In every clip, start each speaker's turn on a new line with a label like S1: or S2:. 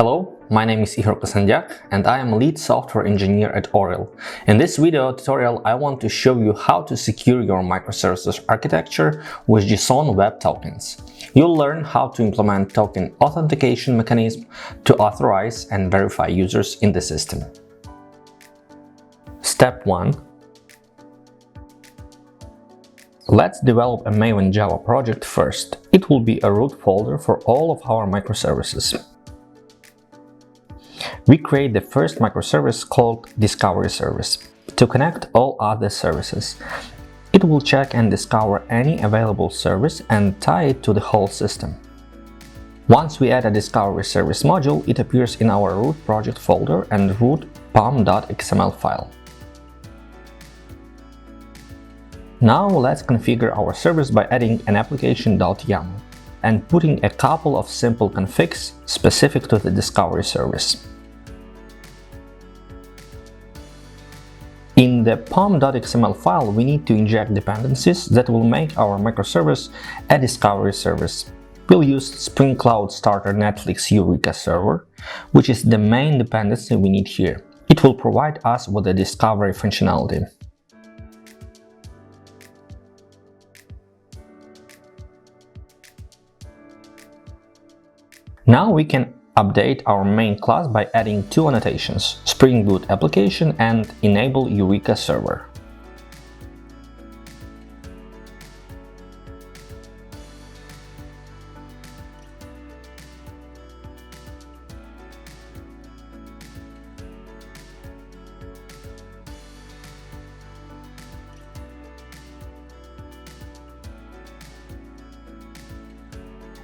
S1: Hello, my name is Ihor Kosandiak and I am a lead software engineer at ORIL. In this video tutorial, I want to show you how to secure your microservices architecture with JSON Web Tokens. You'll learn how to implement token authentication mechanism to authorize and verify users in the system. Step 1. Let's develop a Maven Java project first. It will be a root folder for all of our microservices. We create the first microservice called Discovery Service to connect all other services. It will check and discover any available service and tie it to the whole system. Once we add a Discovery Service module, it appears in our root project folder and root pom.xml file. Now let's configure our service by adding an application.yml and putting a couple of simple configs specific to the Discovery Service. In the pom.xml file, we need to inject dependencies that will make our microservice a discovery service. We'll use Spring Cloud Starter Netflix Eureka server, which is the main dependency we need here. It will provide us with the discovery functionality. Now we can update our main class by adding two annotations, Spring Boot application and enable Eureka server.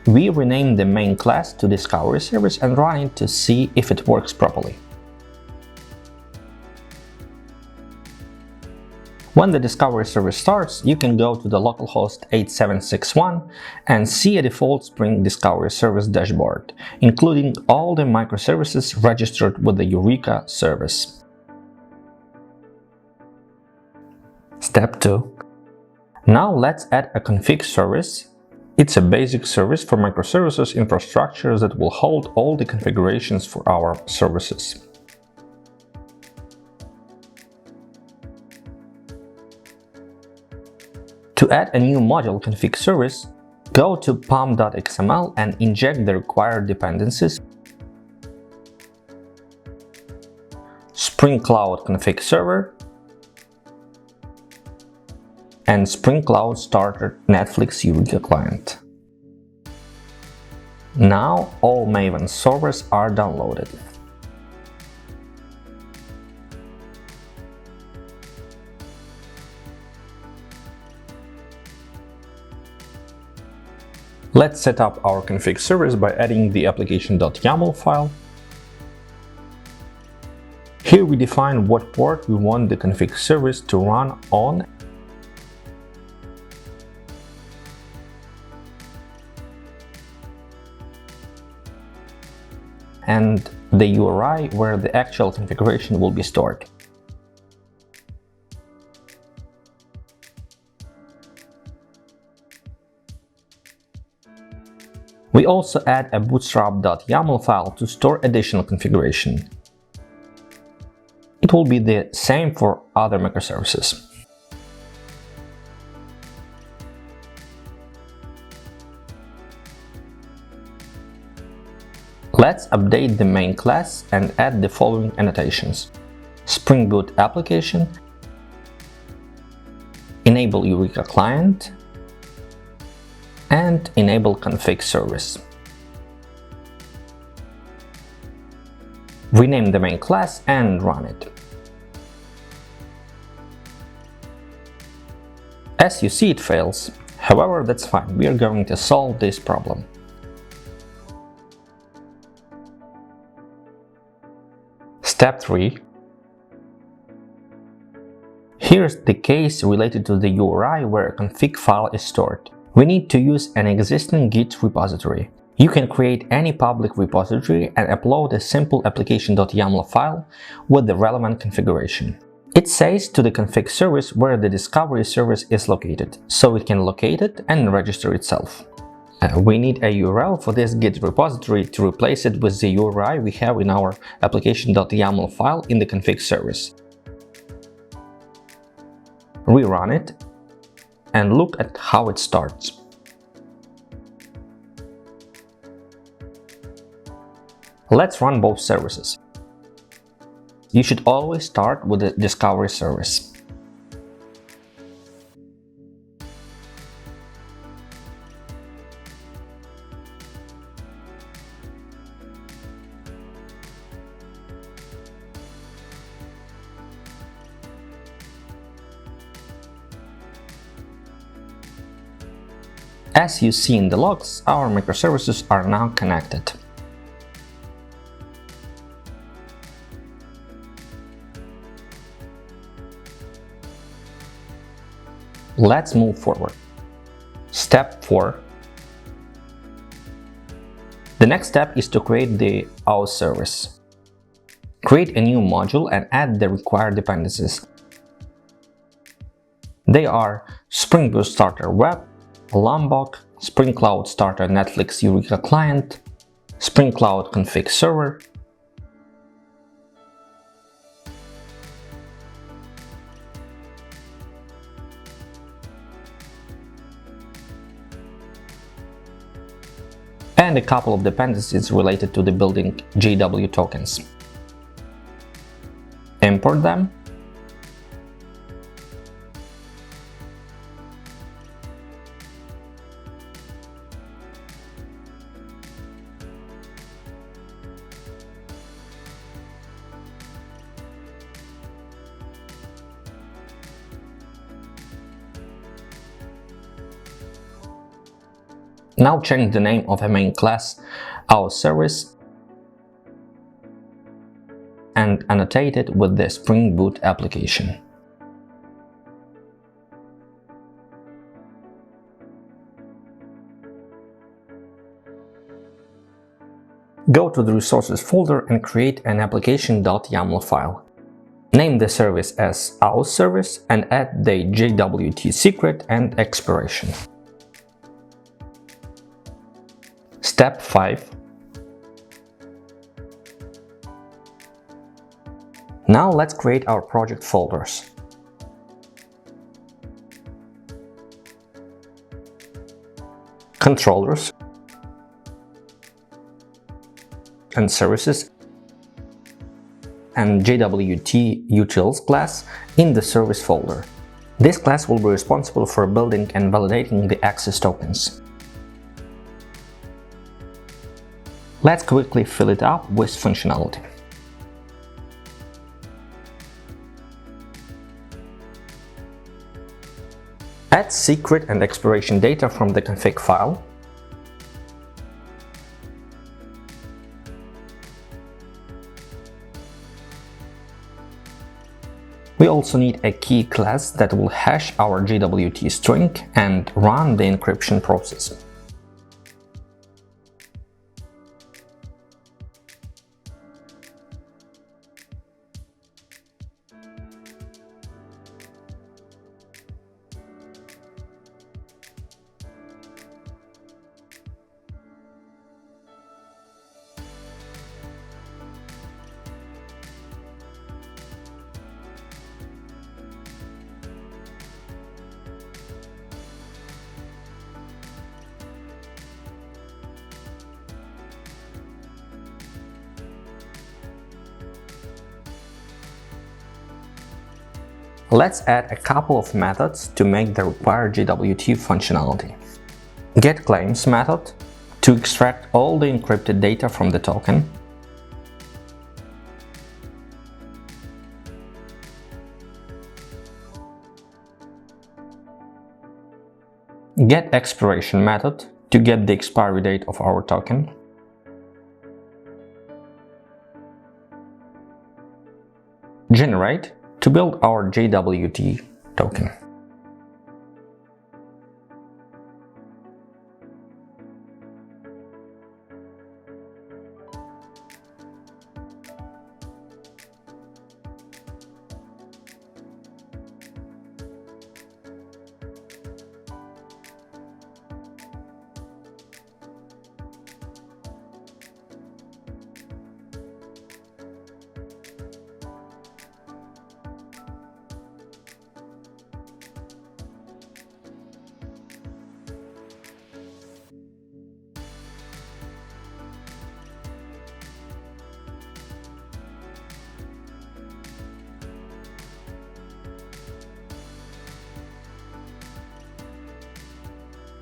S1: We rename the main class to Discovery Service and run it to see if it works properly. When the Discovery Service starts, you can go to the localhost 8761 and see a default Spring Discovery Service dashboard, including all the microservices registered with the Eureka service. Step 2. Now let's add a config service. It's a basic service for microservices infrastructure that will hold all the configurations for our services. To add a new module config service, go to pom.xml and inject the required dependencies, Spring Cloud Config Server, and Spring Cloud Starter Netflix Eureka client. Now all Maven servers are downloaded. Let's set up our config service by adding the application.yml file. Here we define what port we want the config service to run on and the URI where the actual configuration will be stored. We also add a bootstrap.yml file to store additional configuration. It will be the same for other microservices. Let's update the main class and add the following annotations: Spring Boot application, enable Eureka client, and enable config service. Rename the main class and run it. As you see, it fails. However, that's fine, we are going to solve this problem. Step 3. Here's the case related to the URI where a config file is stored. We need to use an existing Git repository. You can create any public repository and upload a simple application.yml file with the relevant configuration. It says to the config service where the discovery service is located, so it can locate it and register itself. We need a URL for this Git repository to replace it with the URI we have in our application.yml file in the config service. Rerun it and look at how it starts. Let's run both services. You should always start with the discovery service. As you see in the logs, our microservices are now connected. Let's move forward. Step 4. The next step is to create the Auth service. Create a new module and add the required dependencies. They are Spring Boot Starter Web, Lombok, Spring Cloud Starter Netflix Eureka Client, Spring Cloud Config Server, and a couple of dependencies related to the building JSON tokens. Import them. Now change the name of a main class, Auth service, and annotate it with the Spring Boot application. Go to the resources folder and create an application.yml file. Name the service as Auth service and add the JWT secret and expiration. Step 5. Now let's create our project folders. Controllers and services and JWT utils class in the service folder. This class will be responsible for building and validating the access tokens. Let's quickly fill it up with functionality. Add secret and expiration data from the config file. We also need a key class that will hash our JWT string and run the encryption process. Let's add a couple of methods to make the required JWT functionality. GetClaims method to extract all the encrypted data from the token. GetExpiration method to get the expiry date of our token. Generate to build our JWT token.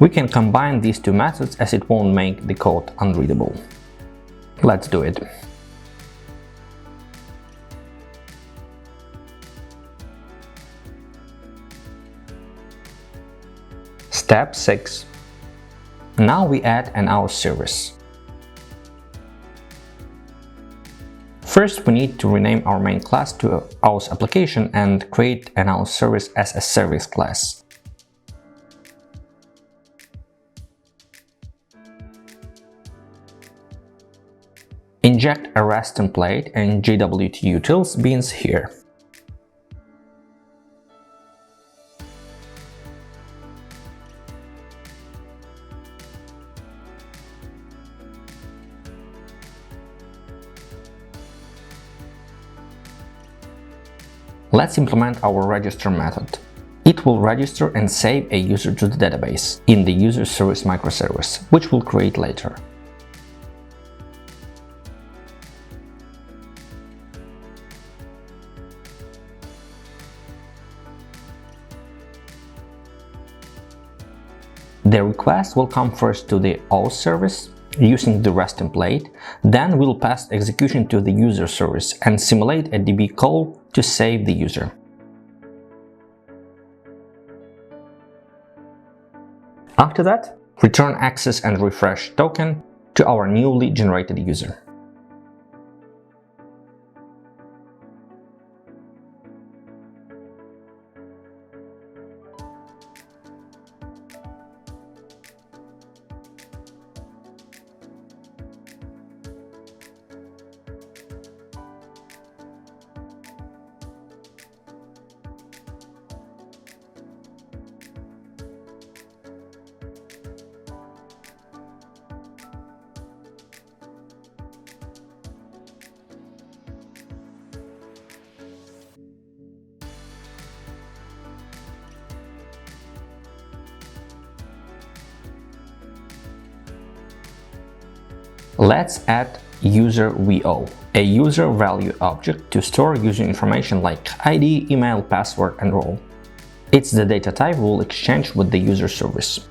S1: We can combine these two methods as it won't make the code unreadable. Let's do it. Step 6. Now we add an Auth service. First, we need to rename our main class to Auth application and create an Auth service as a service class. Inject a REST template and JWT utils beans here. Let's implement our register method. It will register and save a user to the database in the user service microservice, which we'll create later. The request will come first to the Auth service using the REST template, then we'll pass execution to the user service and simulate a DB call to save the user. After that, return access and refresh token to our newly generated user. Let's add user VO, a user value object to store user information like ID, email, password, and role. It's the data type we'll exchange with the user service.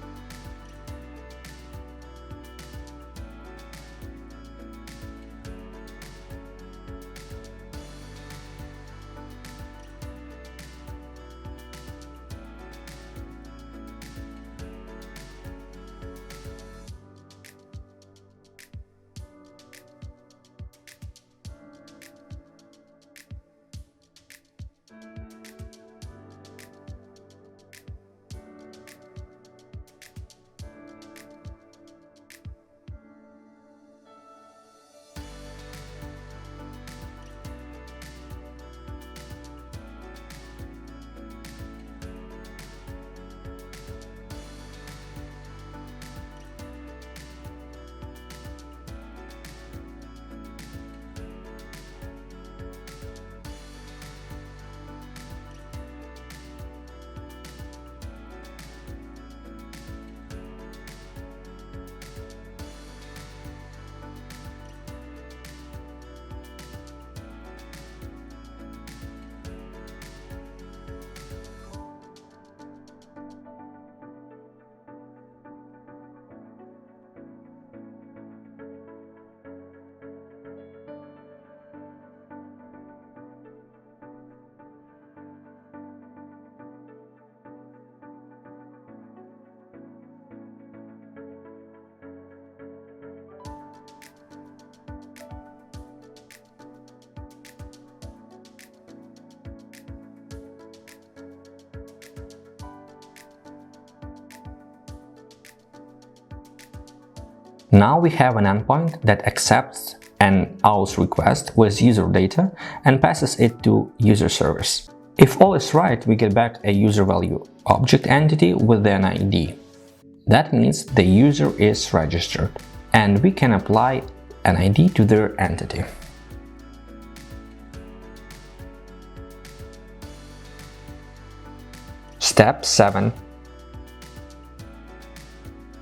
S1: Now we have an endpoint that accepts an Auth request with user data and passes it to user service. If all is right, we get back a user value object entity with an ID. That means the user is registered, and we can apply an ID to their entity. Step 7.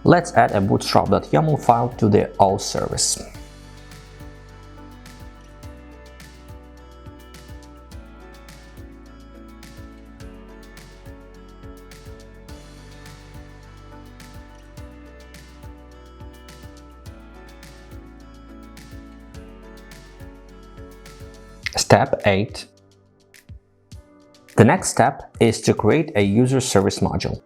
S1: Let's add a bootstrap.yml file to the Auth service. Step 8. The next step is to create a user service module.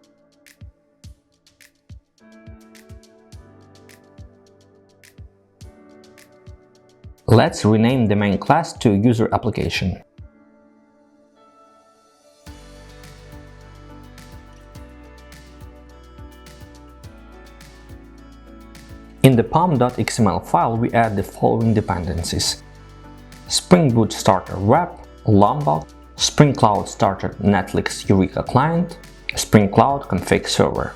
S1: Let's rename the main class to user application. In the pom.xml file, we add the following dependencies: Spring Boot Starter Web, Lombok, Spring Cloud Starter Netflix Eureka Client, Spring Cloud Config Server.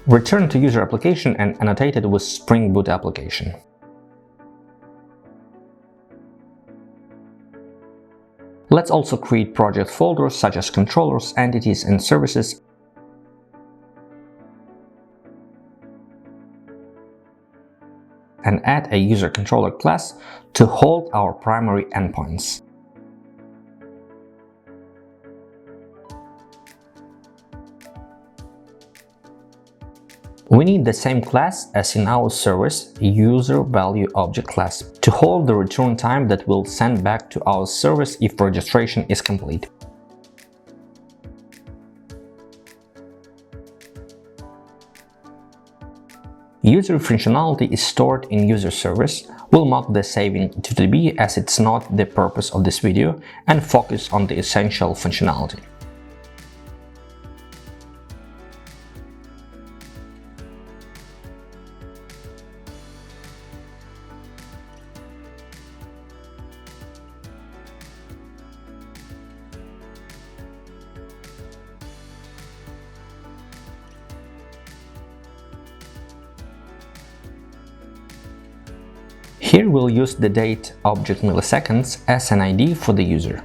S1: Return to user application and annotate it with Spring Boot application. Let's also create project folders such as controllers, entities, and services, and add a user controller class to hold our primary endpoints. We need the same class as in our service, userValueObject class, to hold the return time that we'll send back to our service if registration is complete. User functionality is stored in user service. We'll mock the saving to DB as it's not the purpose of this video and focus on the essential functionality. Here we'll use the date object milliseconds as an ID for the user.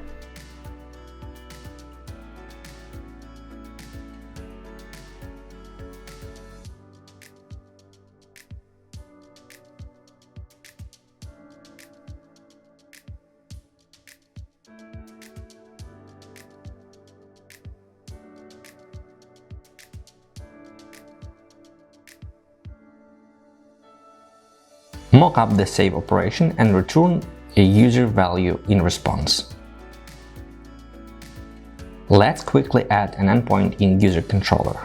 S1: Mock up the save operation and return a user value in response. Let's quickly add an endpoint in user controller.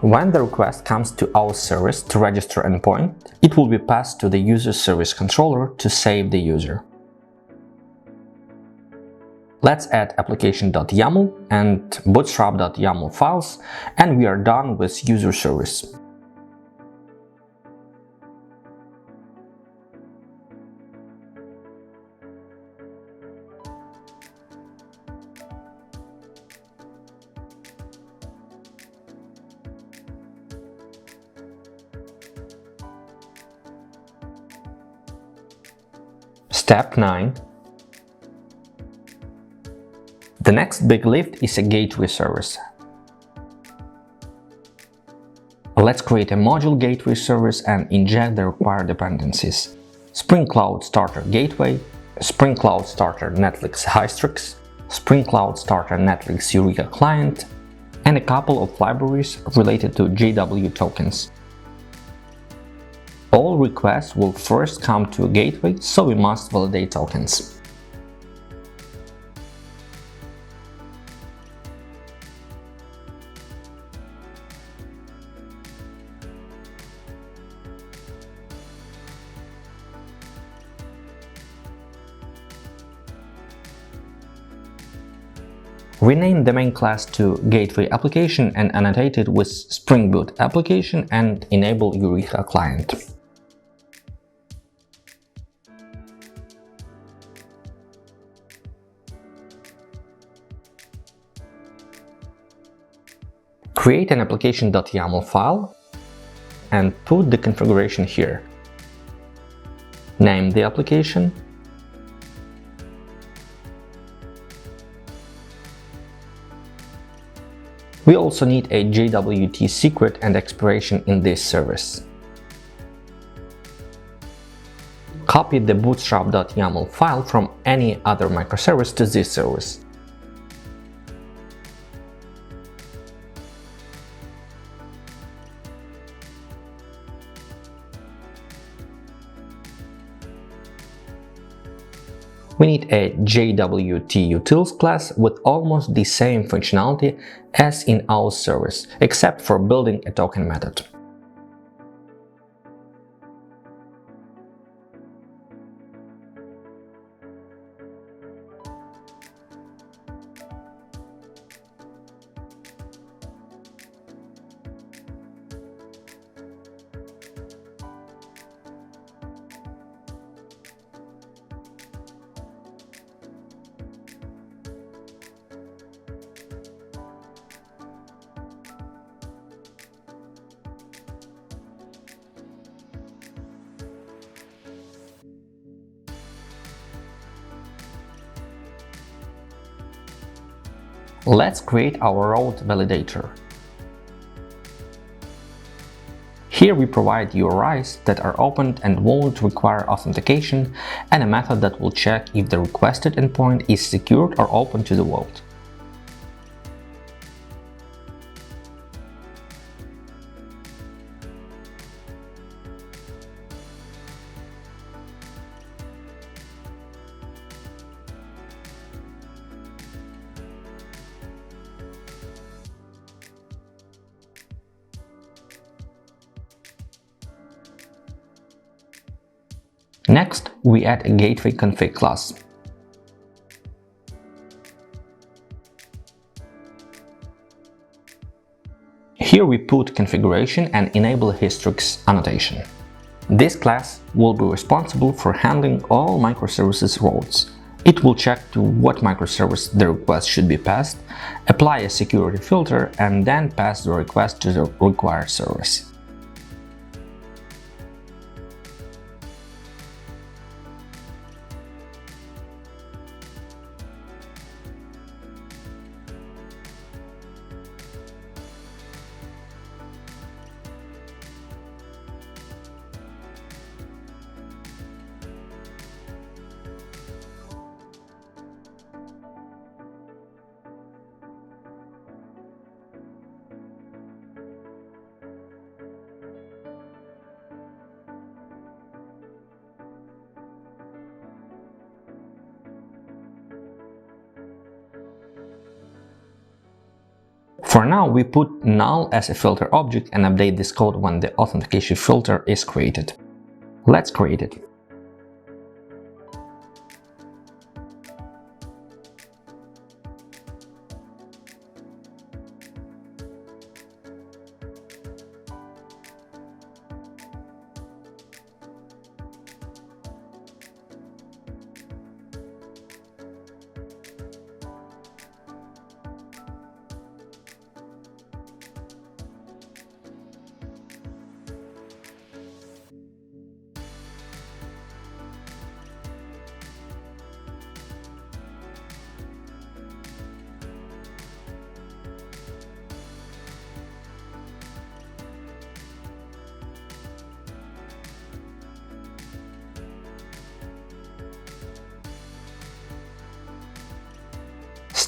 S1: When the request comes to our service to register endpoint, it will be passed to the user service controller to save the user. Let's add application.yml and bootstrap.yml files, and we are done with user service. Step 9. The next big lift is a gateway service. Let's create a module gateway service and inject the required dependencies: Spring Cloud Starter Gateway, Spring Cloud Starter Netflix Hystrix, Spring Cloud Starter Netflix Eureka Client, and a couple of libraries related to JSON tokens. All requests will first come to a gateway, so we must validate tokens. Rename the main class to Gateway Application and annotate it with Spring Boot Application and enable Eureka Client. Create an application.yml file and put the configuration here. Name the application. We also need a JWT secret and expiration in this service. Copy the bootstrap.yml file from any other microservice to this service. We need a JWT utils class with almost the same functionality as in Auth service, except for building a token method. Let's create our route validator. Here we provide URIs that are opened and won't require authentication, and a method that will check if the requested endpoint is secured or open to the world. Next, we add a gateway config class. Here we put configuration and enable histories annotation. This class will be responsible for handling all microservices routes. It will check to what microservice the request should be passed, apply a security filter, and then pass the request to the required service. For now, we put null as a filter object and update this code when the authentication filter is created. Let's create it.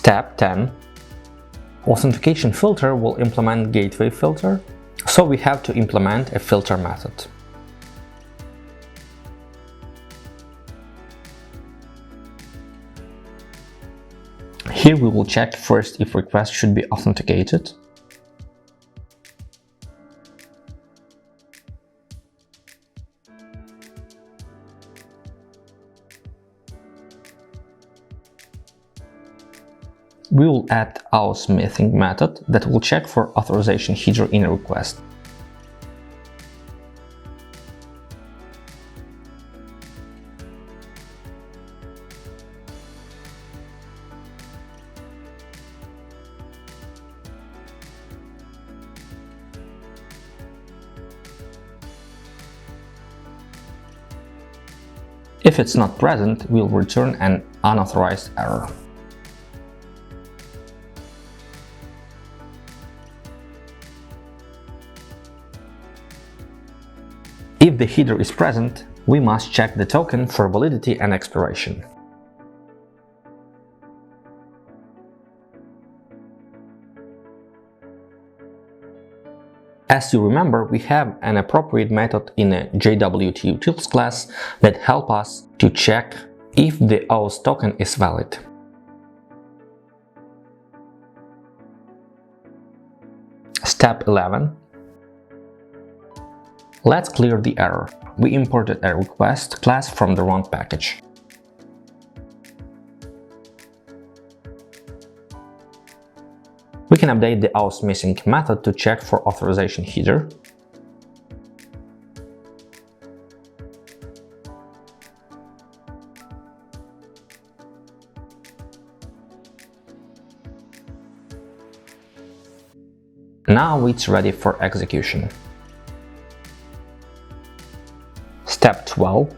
S1: Step 10. Authentication filter will implement gateway filter, so we have to implement a filter method. Here we will check first if request should be authenticated. We will add our smithing method that will check for authorization header in a request. If it's not present, we'll return an unauthorized error. If the header is present, we must check the token for validity and expiration. As you remember, we have an appropriate method in a JWTUtils class that helps us to check if the Auth token is valid. Step 11. Let's clear the error. We imported a request class from the wrong package. We can update the Auth missing method to check for authorization header. Now it's ready for execution. Step 12.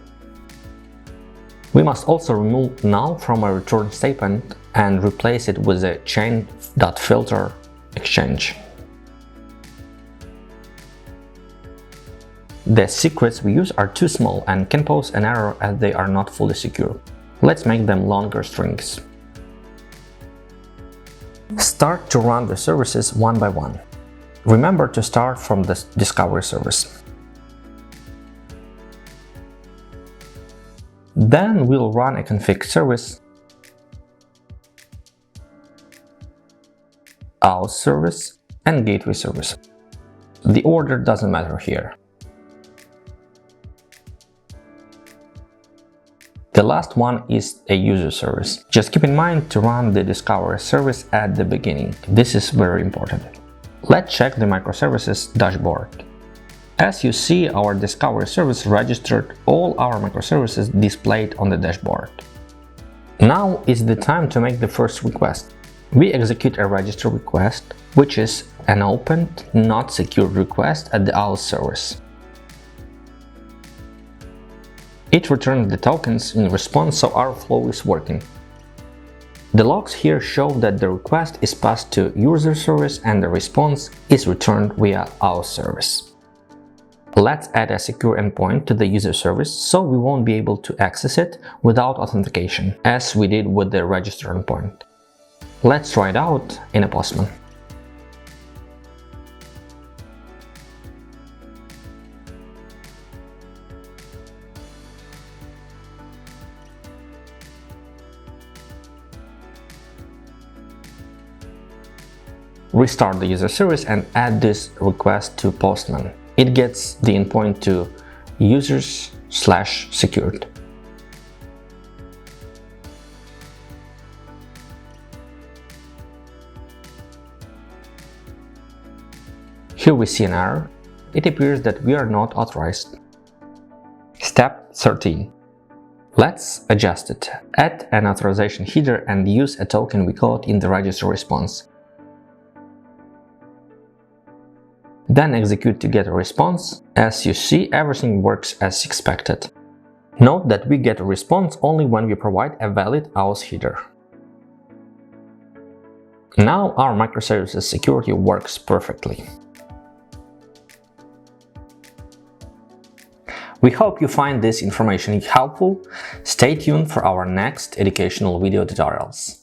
S1: We must also remove null from a return statement and replace it with a chain.filter exchange. The secrets we use are too small and can pose an error as they are not fully secure. Let's make them longer strings. Start to run the services one by one. Remember to start from the discovery service. Then we'll run a config service, Auth service, and gateway service. The order doesn't matter here. The last one is a user service. Just keep in mind to run the discovery service at the beginning. This is very important. Let's check the microservices dashboard. As you see, our discovery service registered all our microservices displayed on the dashboard. Now is the time to make the first request. We execute a register request, which is an opened, not secured request at the Auth service. It returns the tokens in response, so our flow is working. The logs here show that the request is passed to user service and the response is returned via Auth service. Let's add a secure endpoint to the user service so we won't be able to access it without authentication, as we did with the register endpoint. Let's try it out in a Postman. Restart the user service and add this request to Postman. It gets the endpoint to users/secured. Here we see an error. It appears that we are not authorized. Step 13. Let's adjust it. Add an authorization header and use a token we caught in the register response. Then execute to get a response. As you see, everything works as expected. Note that we get a response only when we provide a valid Auth header. Now our microservices security works perfectly. We hope you find this information helpful. Stay tuned for our next educational video tutorials.